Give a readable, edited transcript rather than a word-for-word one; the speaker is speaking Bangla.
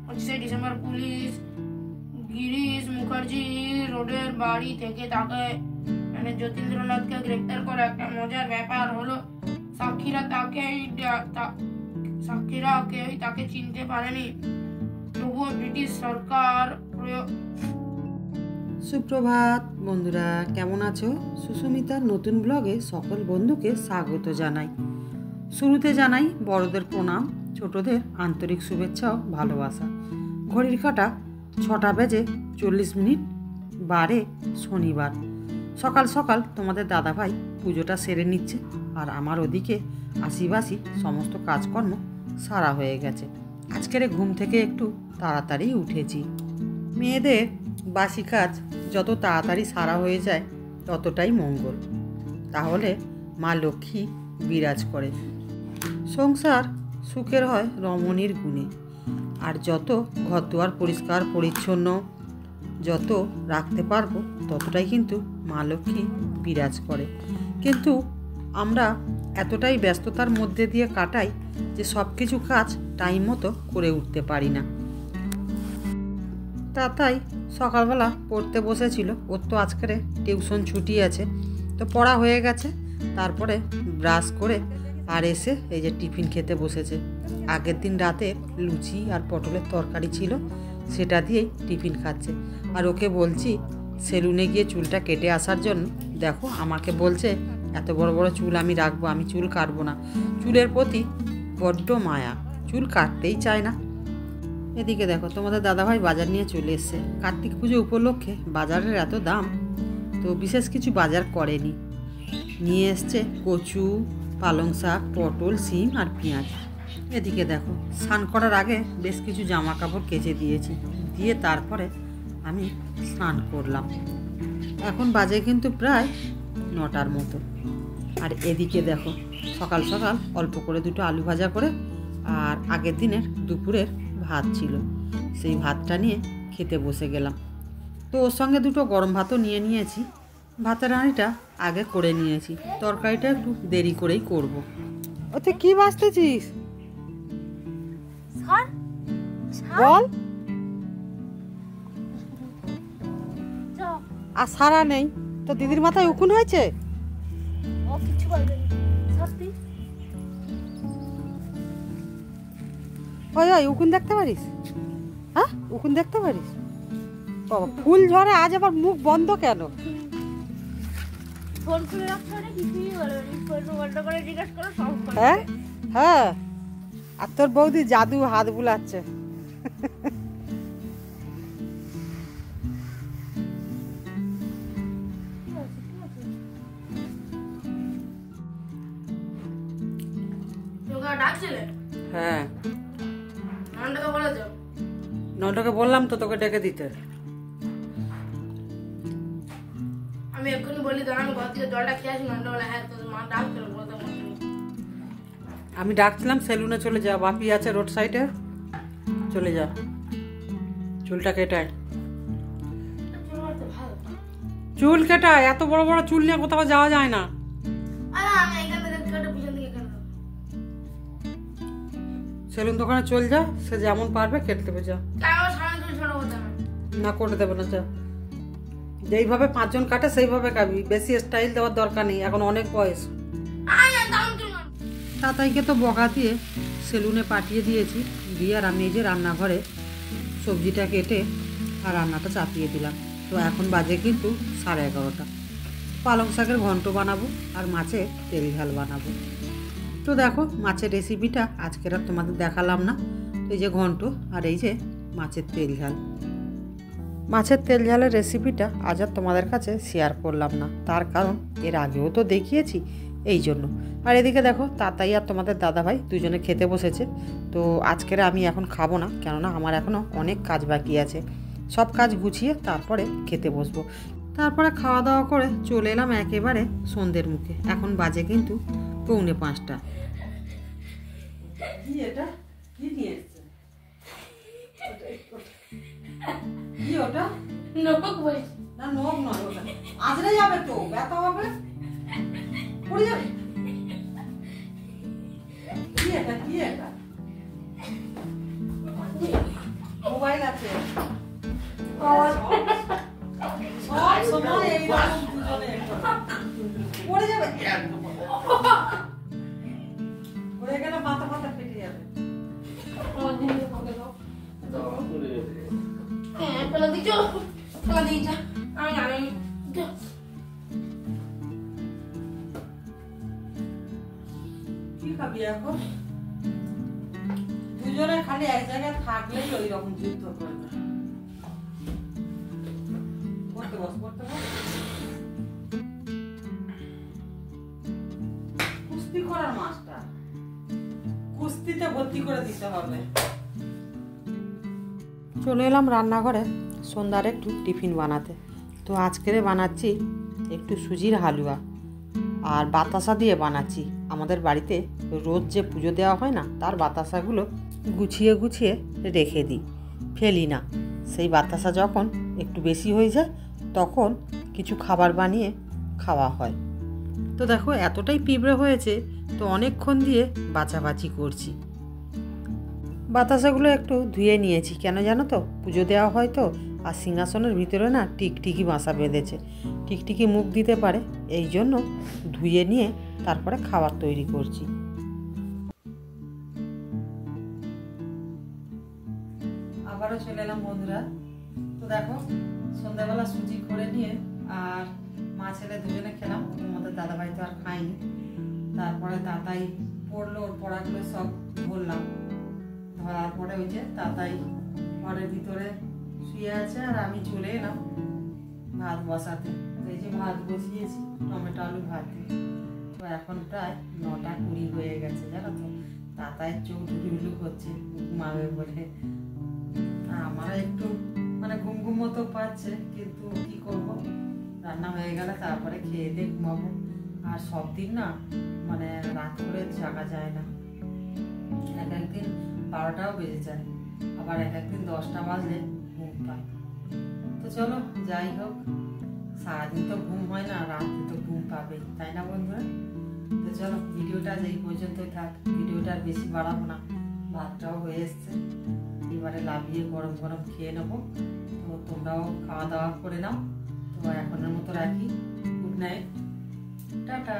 ডিসেম্বর পুলিশ গিরিশ মুখার্জি রোডের বাড়ি থেকে তাকে যতীন্দ্রনাথকে গ্রেপ্তার করা একটা মজার ব্যাপার হলো সাক্ষীরা কেউই তাকে চিনতে পারেনি। তবুও ব্রিটিশ সরকার সুপ্রভাত বন্ধুরা, কেমন আছো? সুস্মিতার নতুন ব্লগে সকল বন্ধুকে স্বাগত জানাই। শুরুতে জানাই বড়দের প্রণাম, ছোটদের আন্তরিক শুভেচ্ছা ও ভালোবাসা। ঘড়ির কাঁটা 6:40 বারে শনিবার। সকাল সকাল তোমাদের দাদাভাই পুজোটা সেরে নিচ্ছে, আর আমার ওদিকে আশিবাসি সমস্ত কাজকর্ম সারা হয়ে গেছে। আজকের ঘুম থেকে একটু তাড়াতাড়ি উঠেছি। মেয়েদের বাসি কাজ যত তাড়াতাড়ি সারা হয়ে যায় ততটাই মঙ্গল, তাহলে মা লক্ষ্মী বিরাজ করে। সংসার সুখের হয় রমণীর গুণে, আর যত ঘরদুয়ার পরিষ্কার পরিচ্ছন্ন যত রাখতে পারবো ততটাই কিন্তু মা লক্ষ্মী বিরাজ করে। কিন্তু আমরা এতটাই ব্যস্ততার মধ্যে দিয়ে কাটাই যে সব কিছু কাজ টাইম মতো করে উঠতে পারি না। তাই সকালবেলা পড়তে বসেছিল, ওর তো আজকের টিউশন ছুটি আছে, তো পড়া হয়ে গেছে। তারপরে ব্রাশ করে আর এসে এই যে টিফিন খেতে বসেছে। আগের দিন রাতে লুচি আর পটলের তরকারি ছিল, সেটা দিয়েই টিফিন খাচ্ছে। আর ওকে বলছি সেলুনে গিয়ে চুলটা কেটে আসার জন্য। দেখো আমাকে বলছে এত বড় বড় চুল আমি রাখবো, আমি চুল কাটবো না। চুলের প্রতি বড্ড মায়া, চুল কাটতেই চায় না। এদিকে দেখো তোমাদের দাদাভাই বাজার নিয়ে চলে এসছে। কার্তিক পুজো উপলক্ষে বাজারের এত দাম, তো বিশেষ কিছু বাজার করেনি। নিয়ে এসছে কচু, পালং শাক, পটল, শিম আর পেঁয়াজ। এদিকে দেখো স্নান করার আগে বেশ কিছু জামা কাপড় কেচে দিয়েছি, দিয়ে তারপরে আমি স্নান করলাম। এখন বাজে কিন্তু প্রায় 9টার মতো। আর এদিকে দেখো সকাল সকাল অল্প করে দুটো আলু ভাজা করে আর আগের দিনের দুপুরের ভাত ছিল, সেই ভাতটা নিয়ে খেতে বসে গেলাম। তো ওর সঙ্গে দুটো গরম ভাতও নিয়ে নিয়েছি। ভাতের হাঁড়িটা আগে করে নিয়েছি, তরকারিটা একটু দেরি করেই করব। ওতে কি বাঁচতেছিস বল? আর সারা নেই তো? দিদির মাথায় উকুন হয়েছে? ওই উকুন দেখতে পারিস? হ্যাঁ উকুন দেখতে পারিস? বাবা ফুল ঝরে, আজ আবার মুখ বন্ধ কেন? হ্যাঁ হ্যাঁ, আর তোর বৌদি জাদু হাত বুলাচ্ছে। হ্যাঁ নটাকে বললাম তো তোকে ডেকে দিতে। আমি এক্ষুনি বলি দাঁড়ান, ঘর থেকে জলটা খেয়ে আসি। আমি ডাকছিলাম সেলুনে চলে যা, বাপি আছে রোড সাইডে, চলে যা চুলটা কেটায়। চুল কেটায়, এত বড় বড় চুল নিয়ে কোথাও যাওয়া যায় না। সেলুন দোকানে চল যা, সে যেমন পারবে কেটে দেবে। যা না করে দেবে না, যা। যেইভাবে 5 জন কাটে সেইভাবে কাটবি, বেশি স্টাইল দেওয়ার দরকার নেই, এখন অনেক বয়স। তাতাইকে তো বকা দিয়ে সেলুনে পাঠিয়ে দিয়েছি, দিয়ে আর আমি এই যে রান্নাঘরে সবজিটা কেটে আর রান্নাটা চাপিয়ে দিলাম। তো এখন বাজে কিন্তু 11:30। পালং শাকের ঘন্ট বানাবো আর মাছের তেল ঝাল বানাবো। তো দেখো মাছের রেসিপিটা আজকের আর তোমাদের দেখালাম না। এই যে ঘন্ট আর এই যে মাছের তেল ঝাল। মাছের তেল ঝালের রেসিপিটা আজ আর তোমাদের কাছে শেয়ার করলাম না, তার কারণ এর আগেও তো দেখিয়েছি, এই জন্য। আর এদিকে দেখো তাতাই আর তোমাদের দাদাভাই দুজনে খেতে বসেছে। তো আজকের আমি এখন খাবো না, কেননা আমার এখনও অনেক কাজ বাকি আছে। সব কাজ গুছিয়ে তারপরে খেতে বসবো। তারপরে খাওয়া দাওয়া করে চলে এলাম একেবারে সন্ধ্যের মুখে। এখন বাজে কিন্তু 4:45। কি এটা? কি নিয়ে এসেছে? কি ওটা? নখ বই না, নখ নয় ওটা। আজরে যাবে তো, ব্যথা হবে, পড়ে যাবে। কি এটা? কি এটা? আছে। সব সময় এইরকম দুজনে পড়ে যাবে, পড়ে গেলে মাথা মাথা ফেটে যাবে। হ্যাঁ পেলা দিচ্ছ, পেলা দিচ্ছ, আমি জানি। কি খাবি এখন? দুজনে খালি এক জায়গায় থাকলেই ওই রকম যুদ্ধ করবে। পড়তে বস, পড়তে বস। কুস্তি করার মাস্টার, কুস্তিতে ভর্তি করে দিতে হবে। চলে এলাম রান্নাঘরে সন্ধ্যার একটু টিফিন বানাতে। তো আজকের বানাচ্ছি একটু সুজির হালুয়া আর বাতাসা দিয়ে বানাচ্ছি। আমাদের বাড়িতে রোজ যে পুজো দেওয়া হয় না, তার বাতাসাগুলো গুছিয়ে গুছিয়ে রেখে দিই, ফেলি না। সেই বাতাসা যখন একটু বেশি হয়ে যায় তখন কিছু খাবার বানিয়ে খাওয়া হয়। তো দেখো এতটাই পিঁপড়ে হয়েছে, তো অনেকক্ষণ দিয়ে বাছাবাছি করছি। বাতাসাগুলো একটু ধুয়ে নিয়েছি, কেন জানো তো, পুজো দেওয়া হয় তো, আর সিংহাসনের ভিতরে না টিকটিকি বাসা বেঁধেছে, টিকটিকি মুখ দিতে পারে, এই জন্য ধুয়ে নিয়ে তারপরে খাবার তৈরি করছি। আবারও চলে এলাম বন্ধুরা। তো দেখো সন্ধ্যাবেলা সুজি করে নিয়ে আর মা ছেলে দুজনে খেলাম, তোমাদের দাদাভাই তো আর খাইনি। তারপরে তাতাই পড়লো, ওর পড়াগুলো সব ধরলাম, ধরার পরে ওই যে তাতাই ঘরের ভিতরে শুয়ে আছে আর আমি চলে এলাম ভাত বসাতে। এই যে ভাত বসিয়েছি, টমেটো আলু ভাত। তো এখন প্রায় 9:20 হয়ে গেছে জানো তো। তাতাই চোখ ঢুলু করছে ঘুমাবে বলে, আর আমারও একটু মানে ঘুম ঘুম মতো পাচ্ছে, কিন্তু কি করব, রান্না হয়ে গেলে তারপরে খেয়ে দিয়ে ঘুমাবো। আর সব দিন না মানে রাত করে জাগা যায় না, এক একদিন 12টাও বেজে যায়, আবার এক একদিন 10টা বাজলে ঘুম পায়। তো চলো যাই হোক, সারাদিন তো ঘুম হয় না, রাতে তো ঘুম পাবেই, তাই না বন্ধুরা? তো চলো ভিডিওটা এই পর্যন্তই থাক, ভিডিওটা আর বেশি বাড়াবো না। ভাতটাও হয়ে এসছে, এবারে লাভিয়ে গরম গরম খেয়ে নেবো। তো তোমরাও খাওয়া দাওয়া করে নাও। তো এখনের মতো রাখি, গুড নাইট, টাটা।